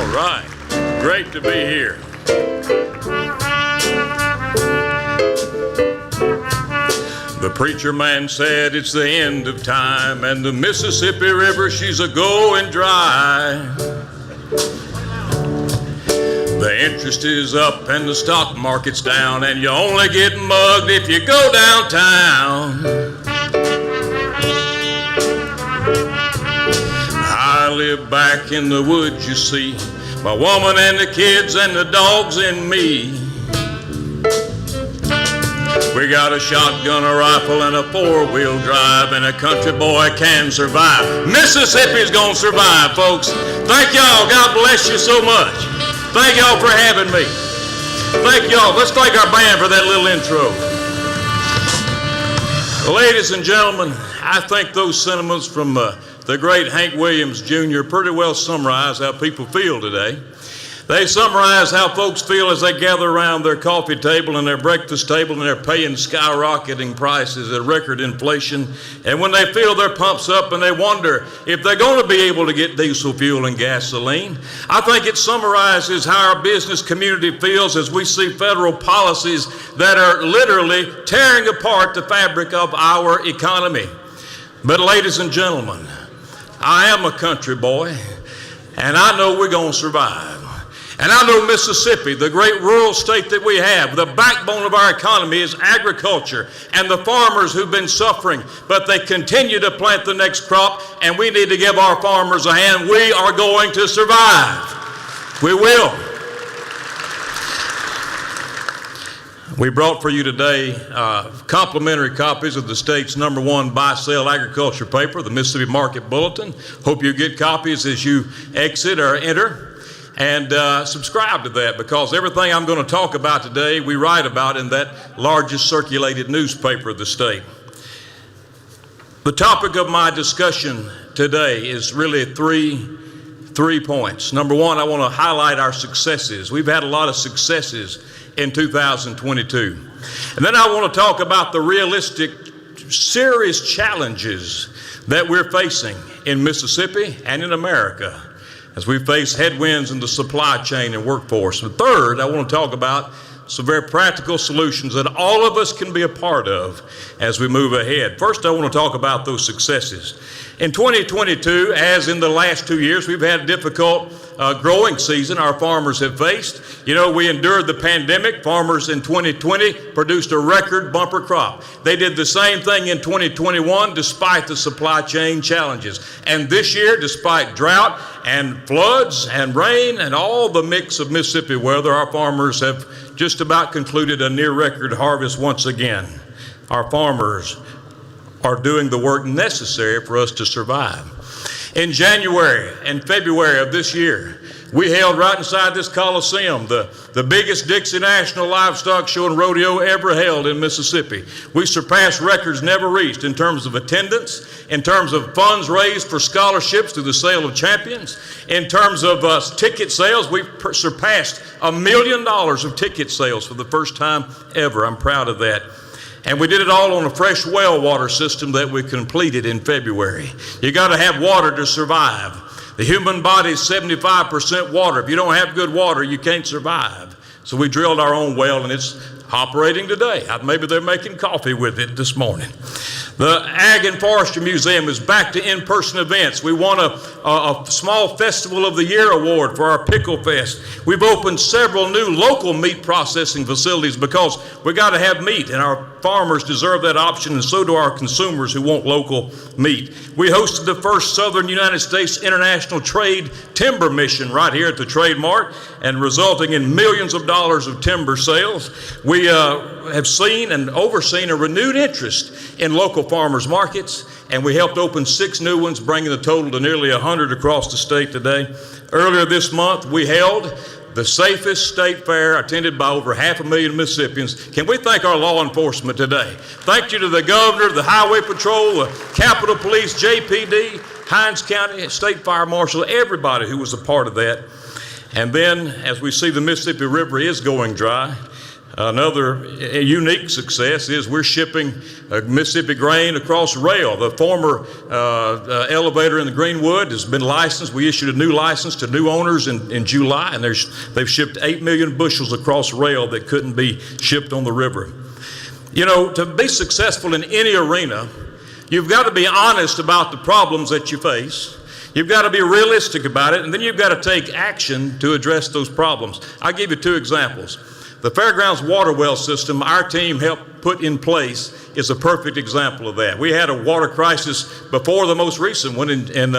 All right, great to be here. The preacher man said it's the end of time, and the Mississippi River, she's a-going dry. The interest is up and the stock market's down, and you only get mugged if you go downtown. I live back in the woods, you see, my woman and the kids and the dogs and me. We got a shotgun, a rifle, and a four-wheel drive, and a country boy can survive. Mississippi's gonna survive, folks. Thank y'all. God bless you so much. Thank y'all for having me. Thank y'all. Let's thank our band for that little intro. Ladies and gentlemen, I think those sentiments from the great Hank Williams Jr. pretty well summarize how people feel today. They summarize how folks feel as they gather around their coffee table and their breakfast table and they're paying skyrocketing prices at record inflation. And when they fill their pumps up and they wonder if they're going to be able to get diesel fuel and gasoline. I think it summarizes how our business community feels as we see federal policies that are literally tearing apart the fabric of our economy. But ladies and gentlemen, I am a country boy, and I know we're going to survive. And I know Mississippi, the great rural state that we have, the backbone of our economy is agriculture and the farmers who've been suffering, but they continue to plant the next crop, and we need to give our farmers a hand. We are going to survive. We will. We brought for you today complimentary copies of the state's #1 buy-sale agriculture paper, the Mississippi Market Bulletin. Hope you get copies as you exit or enter, and subscribe to that, because everything I'm going to talk about today we write about in that largest circulated newspaper of the state. The topic of my discussion today is really three points. Number one, I want to highlight our successes. We've had a lot of successes in 2022. And then I want to talk about the realistic, serious challenges that we're facing in Mississippi and in America as we face headwinds in the supply chain and workforce. And third, I want to talk about some very practical solutions that all of us can be a part of as we move ahead. First, I want to talk about those successes. In 2022, as in the last 2 years, we've had a difficult growing season our farmers have faced. You know, we endured the pandemic. Farmers in 2020 produced a record bumper crop. They did the same thing in 2021 despite the supply chain challenges. And this year, despite drought and floods and rain and all the mix of Mississippi weather, our farmers have just about concluded a near record harvest once again. Our farmers are doing the work necessary for us to survive. In January and February of this year, we held right inside this Coliseum the biggest Dixie National Livestock Show and Rodeo ever held in Mississippi. We surpassed records never reached in terms of attendance, in terms of funds raised for scholarships through the sale of champions, in terms of ticket sales. We surpassed $1 million of ticket sales for the first time ever. I'm proud of that. And we did it all on a fresh well water system that we completed in February. You got to have water to survive. The human body is 75% water. If you don't have good water, you can't survive. So we drilled our own well, and it's operating today. Maybe they're making coffee with it this morning. The Ag and Forestry Museum is back to in-person events. We won a small Festival of the Year award for our Pickle Fest. We've opened several new local meat processing facilities because we got to have meat, and our farmers deserve that option, and so do our consumers who want local meat. We hosted the first Southern United States International Trade Timber Mission right here at the Trade Mart, and resulting in millions of dollars of timber sales. We have seen and overseen a renewed interest in local farmers markets, and we helped open 6 new ones, bringing the total to nearly 100 across the state today. Earlier this month, we held the safest state fair attended by over 500,000 Mississippians. Can we thank our law enforcement today? Thank you to the governor, the Highway Patrol, the Capitol Police, JPD, Hinds County, State Fire Marshal, everybody who was a part of that. And then, as we see the Mississippi River is going dry, Another unique success is we're shipping Mississippi grain across rail. The former elevator in the Greenwood has been licensed. We issued a new license to new owners in July, and they've shipped 8 million bushels across rail that couldn't be shipped on the river. You know, to be successful in any arena, you've got to be honest about the problems that you face. You've got to be realistic about it, and then you've got to take action to address those problems. I'll give you 2 examples. The Fairgrounds water well system our team helped put in place is a perfect example of that. We had a water crisis before the most recent one in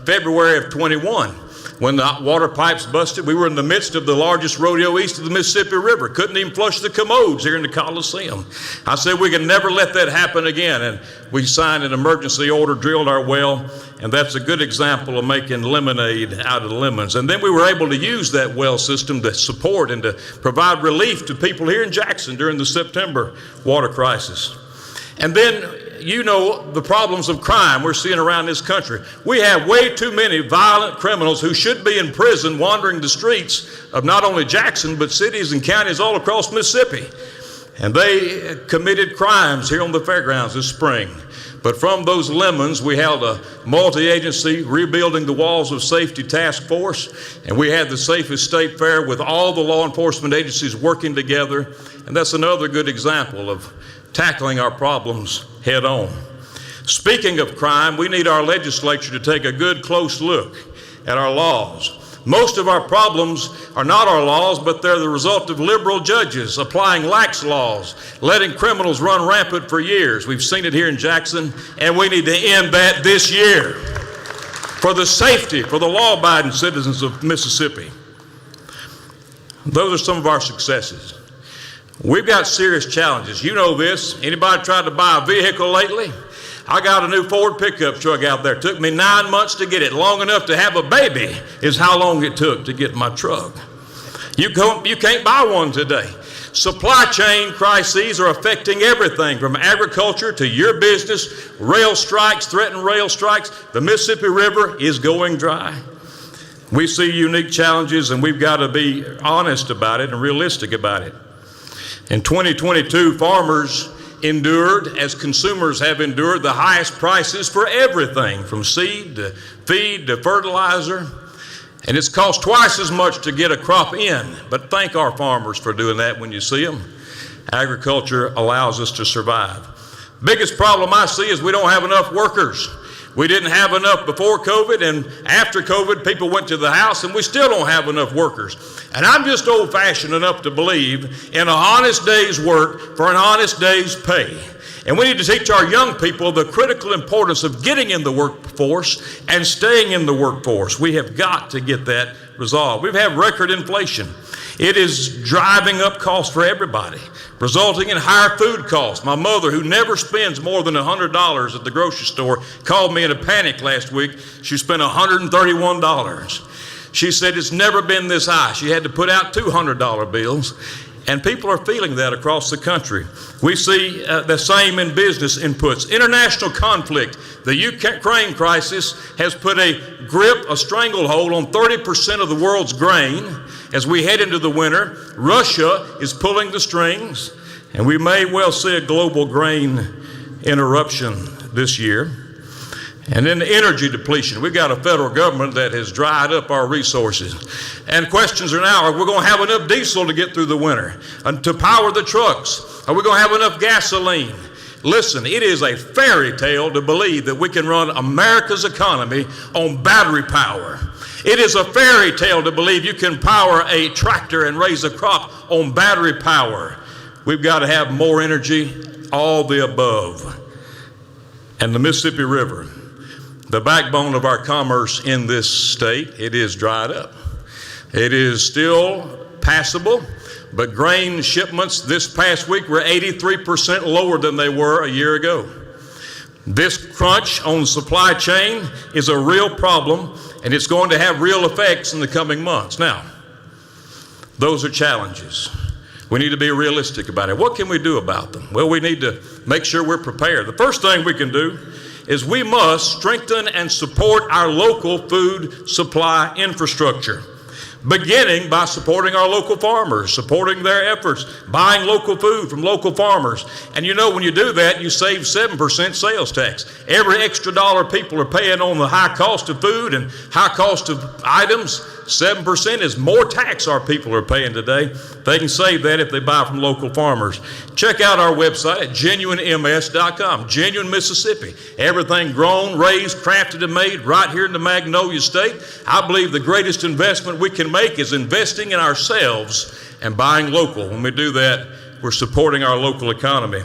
February of 21. When the water pipes busted, we were in the midst of the largest rodeo east of the Mississippi River. Couldn't even flush the commodes here in the Coliseum. I said we can never let that happen again. And we signed an emergency order, drilled our well, and that's a good example of making lemonade out of lemons. And then we were able to use that well system to support and to provide relief to people here in Jackson during the September water crisis. And then, you know, the problems of crime we're seeing around this country. We have way too many violent criminals who should be in prison wandering the streets of not only Jackson, but cities and counties all across Mississippi. And they committed crimes here on the fairgrounds this spring. But from those lemons, we held a multi-agency rebuilding the walls of safety task force, and we had the safest state fair with all the law enforcement agencies working together. And that's another good example of tackling our problems head on. Speaking of crime, we need our legislature to take a good close look at our laws. Most of our problems are not our laws, but they're the result of liberal judges applying lax laws, letting criminals run rampant for years. We've seen it here in Jackson, and we need to end that this year for the safety, for the law-abiding citizens of Mississippi. Those are some of our successes. We've got serious challenges. You know this. Anybody tried to buy a vehicle lately? I got a new Ford pickup truck out there. It took me 9 months to get it. Long enough to have a baby is how long it took to get my truck. You can't buy one today. Supply chain crises are affecting everything from agriculture to your business. Rail strikes, threatened rail strikes. The Mississippi River is going dry. We see unique challenges, and we've got to be honest about it and realistic about it. In 2022, farmers endured, as consumers have endured, the highest prices for everything, from seed to feed to fertilizer. And it's cost twice as much to get a crop in. But thank our farmers for doing that when you see them. Agriculture allows us to survive. Biggest problem I see is we don't have enough workers. We didn't have enough before COVID, and after COVID, people went to the house, and we still don't have enough workers. And I'm just old-fashioned enough to believe in an honest day's work for an honest day's pay. And we need to teach our young people the critical importance of getting in the workforce and staying in the workforce. We have got to get that resolved. We've had record inflation. It is driving up costs for everybody, resulting in higher food costs. My mother, who never spends more than $100 at the grocery store, called me in a panic last week. She spent $131. She said it's never been this high. She had to put out $200 bills. And people are feeling that across the country. We see the same in business inputs. International conflict. The Ukraine crisis has put a stranglehold on 30% of the world's grain. As we head into the winter, Russia is pulling the strings, and we may well see a global grain interruption this year. And then the energy depletion. We've got a federal government that has dried up our resources. And questions are now, are we going to have enough diesel to get through the winter and to power the trucks? Are we going to have enough gasoline? Listen, it is a fairy tale to believe that we can run America's economy on battery power. It is a fairy tale to believe you can power a tractor and raise a crop on battery power. We've got to have more energy, all the above. And the Mississippi River, the backbone of our commerce in this state, it is dried up. It is still passable, but grain shipments this past week were 83% lower than they were a year ago. This crunch on the supply chain is a real problem, and it's going to have real effects in the coming months. Now, those are challenges. We need to be realistic about it. What can we do about them? Well, we need to make sure we're prepared. The first thing we can do is we must strengthen and support our local food supply infrastructure. beginning by supporting our local farmers, supporting their efforts, buying local food from local farmers. And you know, when you do that, you save 7% sales tax. Every extra dollar people are paying on the high cost of food and high cost of items, 7% is more tax our people are paying today. They can save that if they buy from local farmers. Check out our website at genuinems.com. Genuine Mississippi. Everything grown, raised, crafted, and made right here in the Magnolia State. I believe the greatest investment we can make is investing in ourselves and buying local. When we do that, we're supporting our local economy.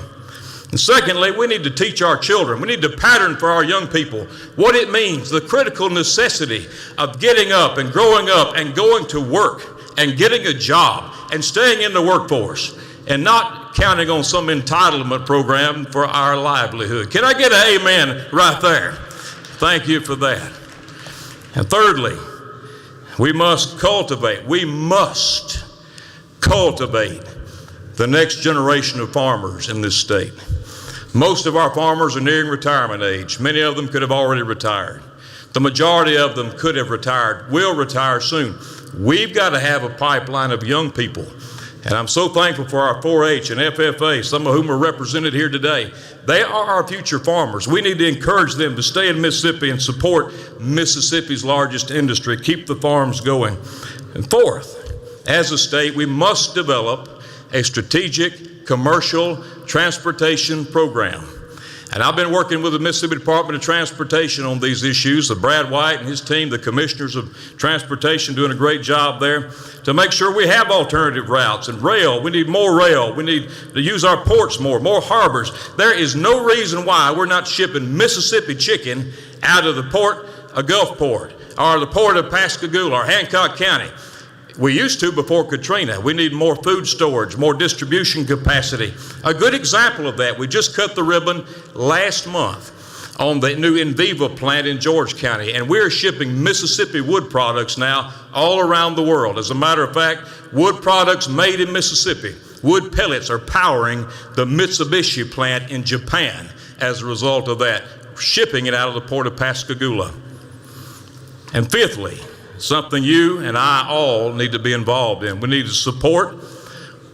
And secondly, we need to teach our children. We need to pattern for our young people what it means, the critical necessity of getting up and growing up and going to work and getting a job and staying in the workforce and not counting on some entitlement program for our livelihood. Can I get an amen right there? Thank you for that. And thirdly, we must cultivate the next generation of farmers in this state. Most of our farmers are nearing retirement age. Many of them could have already retired. The majority of them could have retired, will retire soon. We've got to have a pipeline of young people. And I'm so thankful for our 4-H and FFA, some of whom are represented here today. They are our future farmers. We need to encourage them to stay in Mississippi and support Mississippi's largest industry, keep the farms going. And fourth, as a state, we must develop a strategic commercial transportation program. And I've been working with the Mississippi Department of Transportation on these issues. Brad White and his team, the commissioners of transportation, doing a great job there to make sure we have alternative routes. And rail, we need more rail. We need to use our ports more harbors. There is no reason why we're not shipping Mississippi chicken out of the port of Gulfport or the port of Pascagoula or Hancock County. We used to before Katrina. We need more food storage, more distribution capacity. A good example of that, we just cut the ribbon last month on the new Enviva plant in George County, and we're shipping Mississippi wood products now all around the world. As a matter of fact, wood products made in Mississippi, wood pellets are powering the Mitsubishi plant in Japan as a result of that, shipping it out of the port of Pascagoula. And fifthly, something you and I all need to be involved in. We need to support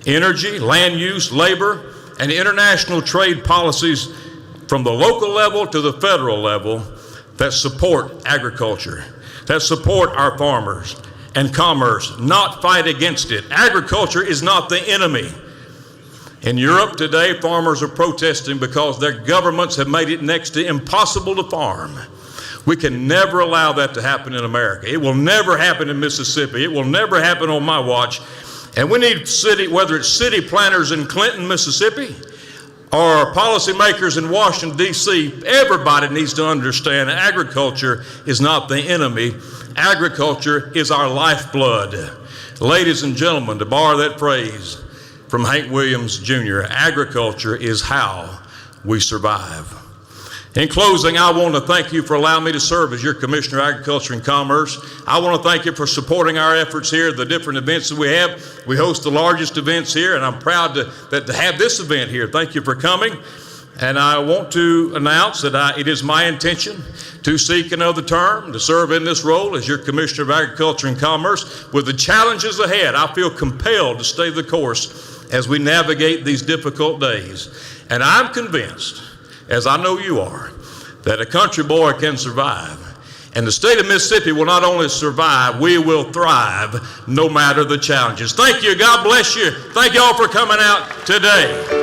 energy, land use, labor, and international trade policies from the local level to the federal level that support agriculture, that support our farmers and commerce, not fight against it. Agriculture is not the enemy. In Europe today, farmers are protesting because their governments have made it next to impossible to farm. We can never allow that to happen in America. It will never happen in Mississippi. It will never happen on my watch. And we need whether it's city planners in Clinton, Mississippi, or policymakers in Washington, D.C., everybody needs to understand agriculture is not the enemy. Agriculture is our lifeblood. Ladies and gentlemen, to borrow that phrase from Hank Williams, Jr., agriculture is how we survive. In closing, I want to thank you for allowing me to serve as your Commissioner of Agriculture and Commerce. I want to thank you for supporting our efforts here, the different events that we have. We host the largest events here, and I'm proud to have this event here. Thank you for coming. And I want to announce that it is my intention to seek another term, to serve in this role as your Commissioner of Agriculture and Commerce. With the challenges ahead, I feel compelled to stay the course as we navigate these difficult days. And I'm convinced, as I know you are, that a country boy can survive. And the state of Mississippi will not only survive, we will thrive no matter the challenges. Thank you. God bless you. Thank you all for coming out today.